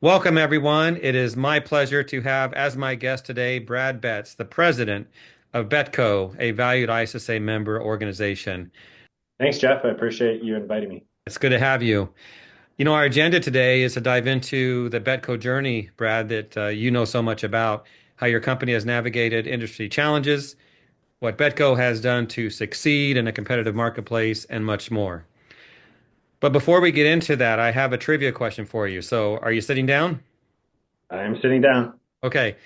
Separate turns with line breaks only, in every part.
Welcome, everyone. It is my pleasure to have as my guest today Brad Betz, the president of Betco, a valued ISSA member organization.
Thanks, Jeff. I appreciate you inviting me.
It's good to have you. Our agenda today is to dive into the Betco journey, Brad, that you know so much about, how your company has navigated industry challenges, what Betco has done to succeed in a competitive marketplace, and much more. But before we get into that, I have a trivia question for you. So, are you sitting down?
I am sitting down.
Okay.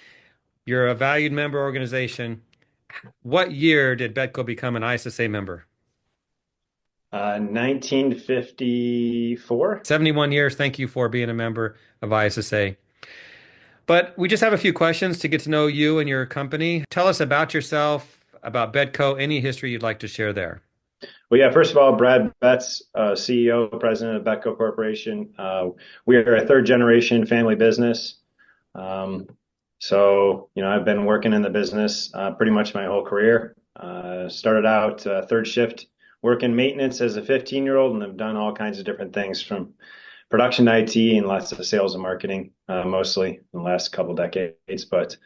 You're a valued member organization. What year did Betco become an ISSA member?
1954.
71 years. Thank you for being a member of ISSA. But we just have a few questions to get to know you and your company. Tell us about yourself, about Betco, any history you'd like to share there.
Well, yeah, first of all, Brad Betz, CEO, president of Betco Corporation. We are a third generation family business. Um, I've been working in the business pretty much my whole career. Started out third shift working maintenance as a 15-year-old and have done all kinds of different things from production to IT and lots of sales and marketing, mostly in the last couple decades. But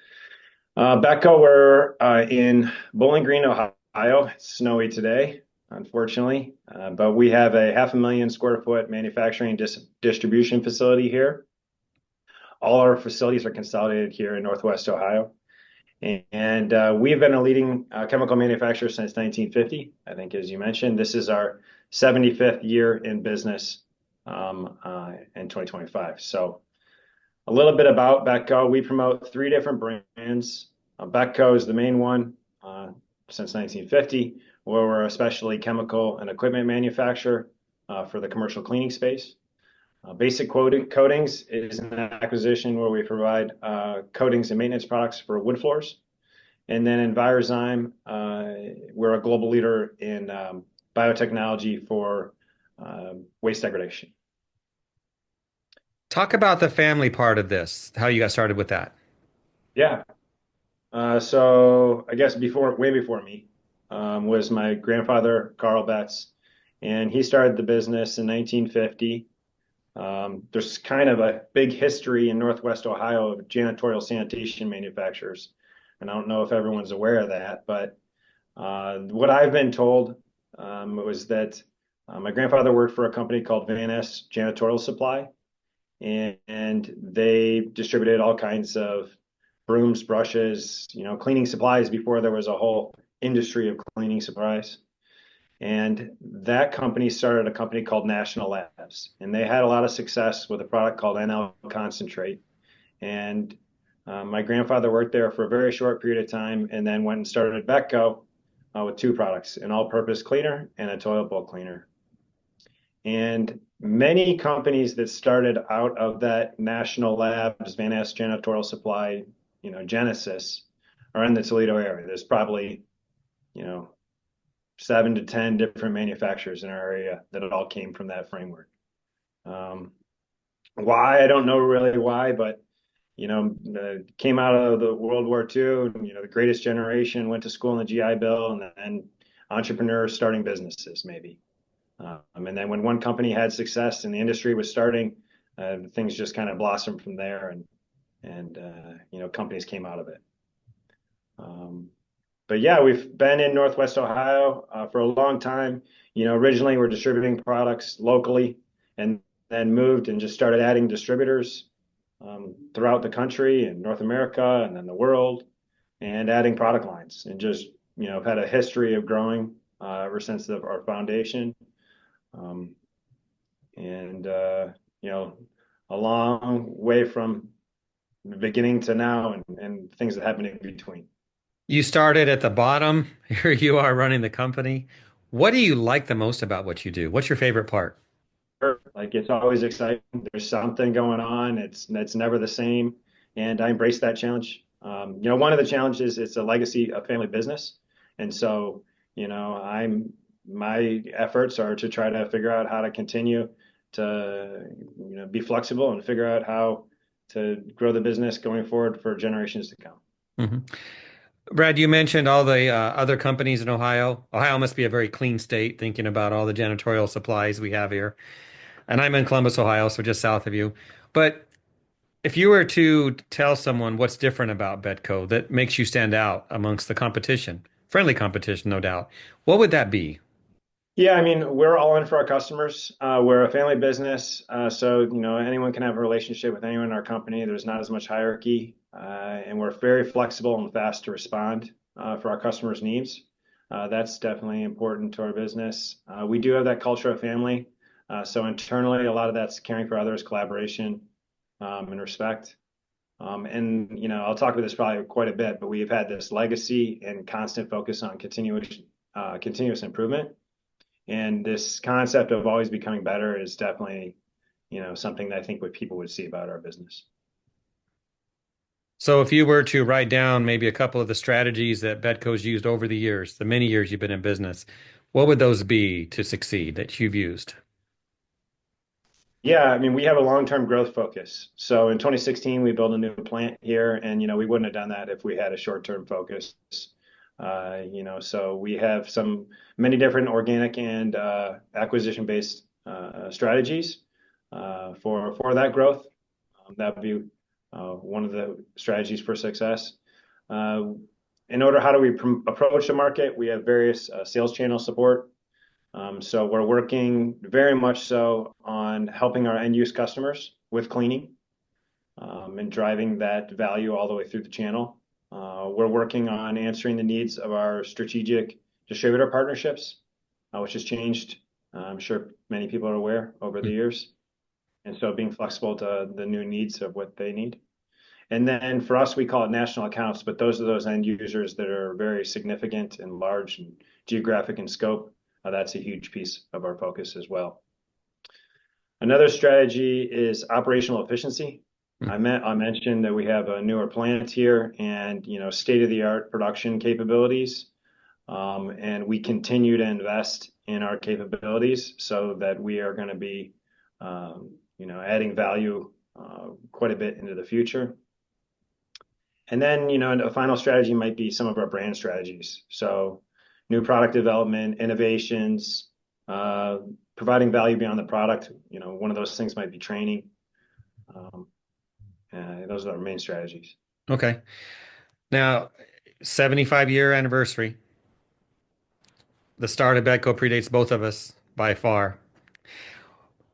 Betco, we're in Bowling Green, Ohio. It's snowy today, unfortunately, but we have a 500,000 square foot manufacturing distribution facility here. All our facilities are consolidated here in Northwest Ohio. And we've been a leading chemical manufacturer since 1950. I think, as you mentioned, this is our 75th year in business in 2025. So a little bit about Betco. We promote three different brands. Betco is the main one since 1950, where we're a specialty chemical and equipment manufacturer for the commercial cleaning space. Basic Coatings is an acquisition where we provide coatings and maintenance products for wood floors. And then Envirozyme, we're a global leader in biotechnology for waste degradation.
Talk about the family part of this, how you got started with that.
Yeah. So I guess way before me, was my grandfather, Carl Betz, and he started the business in 1950. There's kind of a big history in Northwest Ohio of janitorial sanitation manufacturers. And I don't know if everyone's aware of that, but what I've been told was that my grandfather worked for a company called Van Ness Janitorial Supply, and they distributed all kinds of brooms, brushes, cleaning supplies before there was a whole industry of cleaning supplies. And that company started a company called National Labs, and they had a lot of success with a product called NL Concentrate. And my grandfather worked there for a very short period of time and then went and started Betco with two products, an all-purpose cleaner and a toilet bowl cleaner. And many companies that started out of that National Labs, Van Ness Janitorial Supply, Genesis, are in the Toledo area. There's probably, you know, 7 to 10 different manufacturers in our area that it all came from that framework. Um, why? I don't know really why, but came out of the World War II, and, the greatest generation went to school in the GI Bill, and then entrepreneurs starting businesses maybe. And then when one company had success and the industry was starting, things just kind of blossomed from there, and companies came out of it. But yeah, we've been in Northwest Ohio for a long time. Originally we're distributing products locally, and then moved and just started adding distributors throughout the country and North America and then the world, and adding product lines, and just have had a history of growing ever since our foundation. Um, and a long way from the beginning to now, and things that happen in between.
You started at the bottom. Here you are running the company. What do you like the most about what you do? What's your favorite part?
Like, it's always exciting. There's something going on. It's never the same, and I embrace that challenge. One of the challenges, it's a legacy of family business, and so my efforts are to try to figure out how to continue to be flexible and figure out how to grow the business going forward for generations to come.
Mhm. Brad, you mentioned all the other companies in Ohio. Ohio must be a very clean state, thinking about all the janitorial supplies we have here. And I'm in Columbus, Ohio, so just south of you. But If you were to tell someone what's different about Betco that makes you stand out amongst the competition, friendly competition, no doubt, what would that be?
Yeah, I mean, we're all in for our customers. We're a family business, so anyone can have a relationship with anyone in our company. There's not as much hierarchy, and we're very flexible and fast to respond for our customers' needs. That's definitely important to our business. We do have that culture of family, so internally, a lot of that's caring for others, collaboration, and respect. And I'll talk about this probably quite a bit, but we've had this legacy and constant focus on continuous improvement. And this concept of always becoming better is definitely, something that I think what people would see about our business.
So if you were to write down maybe a couple of the strategies that Betco's used over the years, the many years you've been in business, what would those be to succeed that you've used?
Yeah, I mean, we have a long-term growth focus. So in 2016, we built a new plant here, and we wouldn't have done that if we had a short-term focus. So we have many different organic and acquisition-based strategies for that growth. That would be one of the strategies for success. Uh, how do we approach the market? We have various sales channel support. So we're working very much so on helping our end use customers with cleaning and driving that value all the way through the channel. We're working on answering the needs of our strategic distributor partnerships, which has changed. I'm sure many people are aware over the years. And so being flexible to the new needs of what they need. And then for us, we call it national accounts, but those are those end users that are very significant and large and geographic in scope. That's a huge piece of our focus as well. Another strategy is operational efficiency. I mentioned that we have a newer plant here and state-of-the-art production capabilities, and we continue to invest in our capabilities so that we are going to be adding value quite a bit into the future. And then, a final strategy might be some of our brand strategies. So new product development, innovations, uh, providing value beyond the product. One of those things might be training. Um, those are our main strategies.
Okay. Now, 75-year anniversary. The start of Betco predates both of us by far.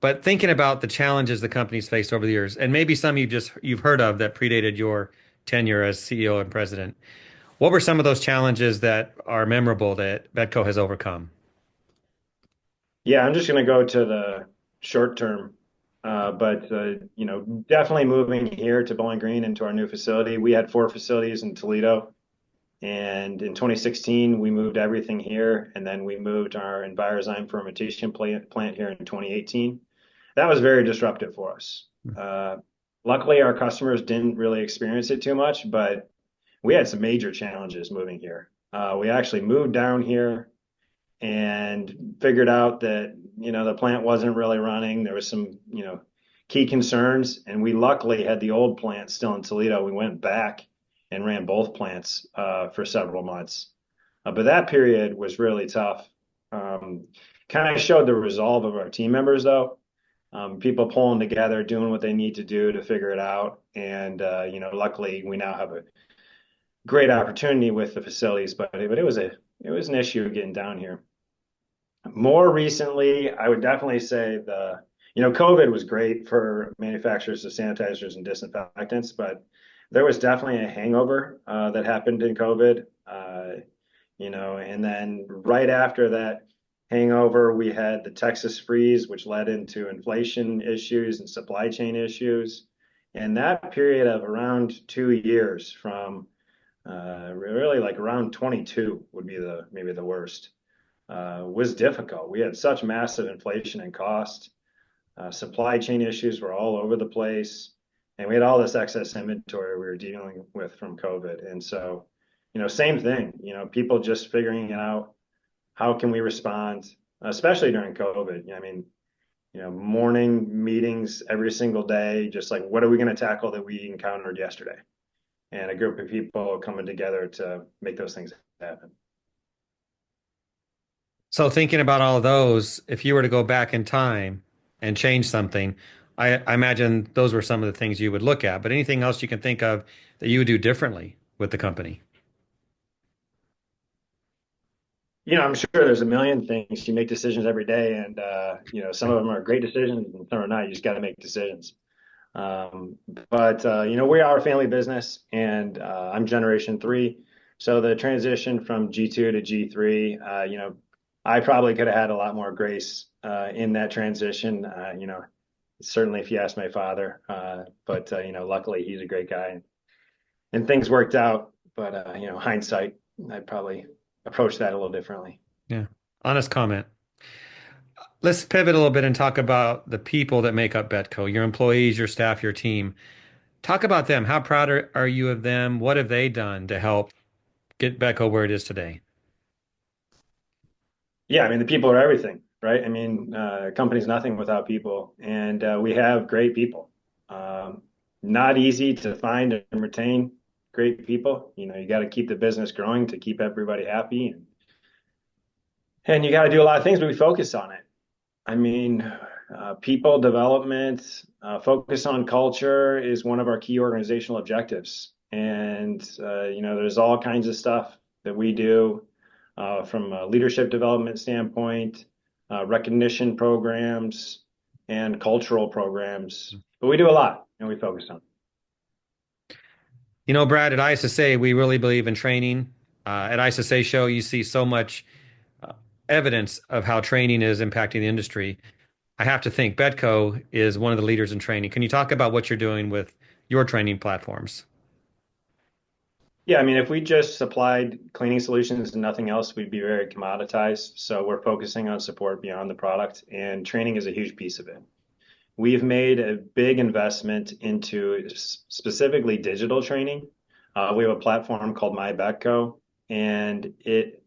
But thinking about the challenges the company's faced over the years, and maybe some you've heard of that predated your tenure as CEO and president, what were some of those challenges that are memorable that Betco has overcome?
Yeah, I'm just going to go to the short term, but definitely moving here to Bowling Green into our new facility. We had four facilities in Toledo, and in 2016 we moved everything here, and then we moved our Envirozyme fermentation plant here in 2018. That was very disruptive for us. Uh, Luckily, our customers didn't really experience it too much, but we had some major challenges moving here. We actually moved down here and figured out that the plant wasn't really running. There was some key concerns, and we luckily had the old plant still in Toledo. We went back and ran both plants for several months, but that period was really tough. Kind of showed the resolve of our team members, though. People pulling together, doing what they need to do to figure it out, and luckily we now have a great opportunity with the facilities. But it was an issue getting down here. More recently, I would definitely say COVID was great for manufacturers of sanitizers and disinfectants, but there was definitely a hangover that happened in COVID. And then right after that hangover, we had the Texas freeze, which led into inflation issues and supply chain issues. And that period of around 2 years from really like around 22 would be maybe the worst was difficult. We had such massive inflation and cost. Supply chain issues were all over the place, and we had all this excess inventory we were dealing with from COVID. And so, same thing. People just figuring it out. How can we respond, especially during COVID? I mean, morning meetings every single day, just like what are we going to tackle that we encountered yesterday? And a group of people coming together to make those things happen.
So thinking about all of those, if you were to go back in time and change something, I imagine those were some of the things you would look at, but anything else you can think of that you would do differently with the company?
I'm sure there's a million things. You make decisions every day, and some of them are great decisions, and some are not. You just got to make decisions. Um, but we are a family business, and I'm generation three. So the transition from G2 to G3, I probably could have had a lot more grace in that transition. Certainly if you ask my father, but luckily he's a great guy, and things worked out. But hindsight, I'd probably approach that a little differently.
Yeah. Honest comment. Let's pivot a little bit and talk about the people that make up Betco, your employees, your staff, your team. Talk about them. How proud are you of them? What have they done to help get Betco where it is today?
Yeah, I mean, the people are everything, right? I mean, a company's nothing without people, and we have great people. Um, Not easy to find and retain great people. You got to keep the business growing to keep everybody happy, and you got to do a lot of things, but we focus on it. I mean, people development, focus on culture is one of our key organizational objectives. And there's all kinds of stuff that we do from a leadership development standpoint, recognition programs, and cultural programs. But we do a lot and we focus on it.
Brad, at ISSA, we really believe in training. At ISSA show, you see so much uh, evidence of how training is impacting the industry. I have to think Betco is one of the leaders in training. Can you talk about what you're doing with your training platforms?
Yeah, I mean, if we just supplied cleaning solutions and nothing else, we'd be very commoditized. So we're focusing on support beyond the product, and training is a huge piece of it. We've made a big investment into specifically digital training. We have a platform called My Betco, and it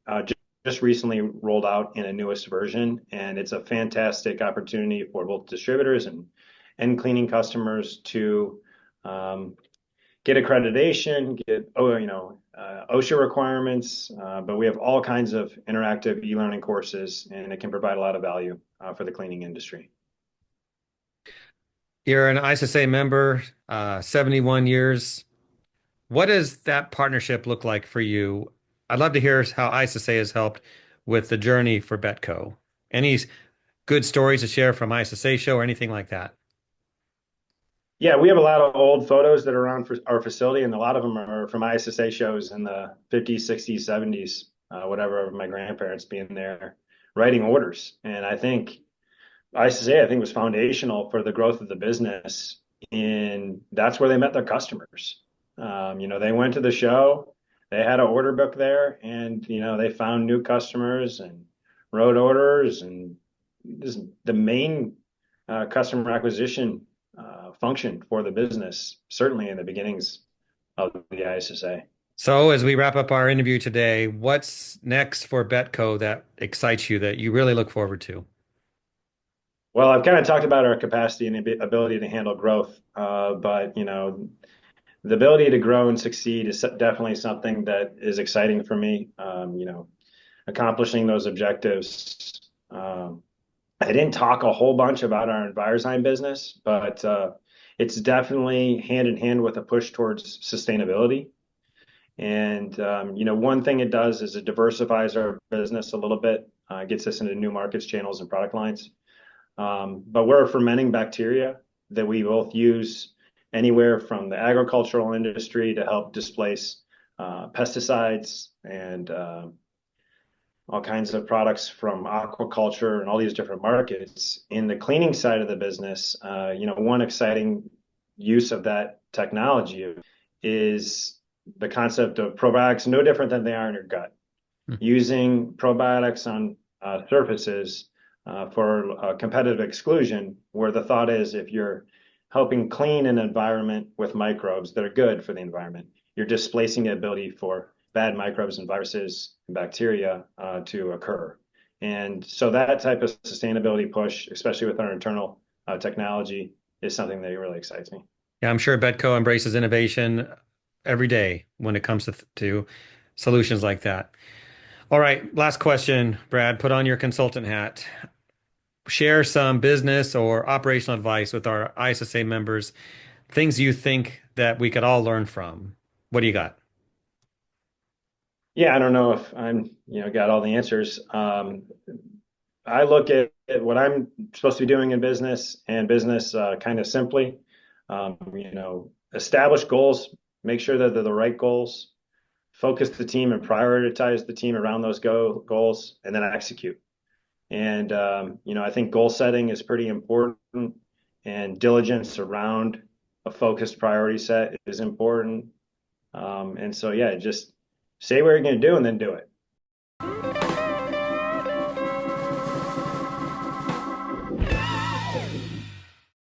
just recently rolled out in a newest version, and it's a fantastic opportunity for both distributors and cleaning customers to um, get accreditation, get OSHA requirements, but we have all kinds of interactive e-learning courses, and it can provide a lot of value for the cleaning industry.
You're an ISSA member, 71 years. What does that partnership look like for you? I'd love to hear how ISSA has helped with the journey for Betco. Any good stories to share from ISSA show or anything like that?
Yeah, we have a lot of old photos that are around for our facility, and a lot of them are from ISSA shows in the 50s, 60s, 70s, whatever, of my grandparents being there writing orders. And ISSA, I think, was foundational for the growth of the business. And that's where they met their customers. They went to the show, they had an order book there, and they found new customers and wrote orders. And this the main customer acquisition function for the business, certainly in the beginnings of the ISSA.
So, as we wrap up our interview today, what's next for Betco that excites you that you really look forward to?
Well, I've kind of talked about our capacity and ability to handle growth, but the ability to grow and succeed is definitely something that is exciting for me. Accomplishing those objectives. I didn't talk a whole bunch about our Envirozyme business, but it's definitely hand in hand with a push towards sustainability. And one thing it does is it diversifies our business a little bit, gets us into new markets, channels, and product lines. But we're a fermenting bacteria that we both use anywhere from the agricultural industry to help displace pesticides and all kinds of products from aquaculture and all these different markets. In the cleaning side of the business, one exciting use of that technology is the concept of probiotics, no different than they are in your gut.
Hmm.
Using probiotics on surfaces for competitive exclusion, where the thought is if you're helping clean an environment with microbes that are good for the environment, you're displacing the ability for bad microbes and viruses and bacteria to occur. And so that type of sustainability push, especially with our internal technology, is something that really excites me.
Yeah, I'm sure Betco embraces innovation every day when it comes to solutions like that. All right, last question, Brad. Put on your consultant hat. share some business or operational advice with our ISSA members, things you think that we could all learn from. What do you got?
Yeah, I don't know if got all the answers. I look at what I'm supposed to be doing in business and business kind of simply. Establish goals, make sure that they're the right goals, focus the team and prioritize the team around those goals, and then execute. And I think goal setting is pretty important, and diligence around a focused priority set is important. And so, yeah, just say what you're going to do and then do it.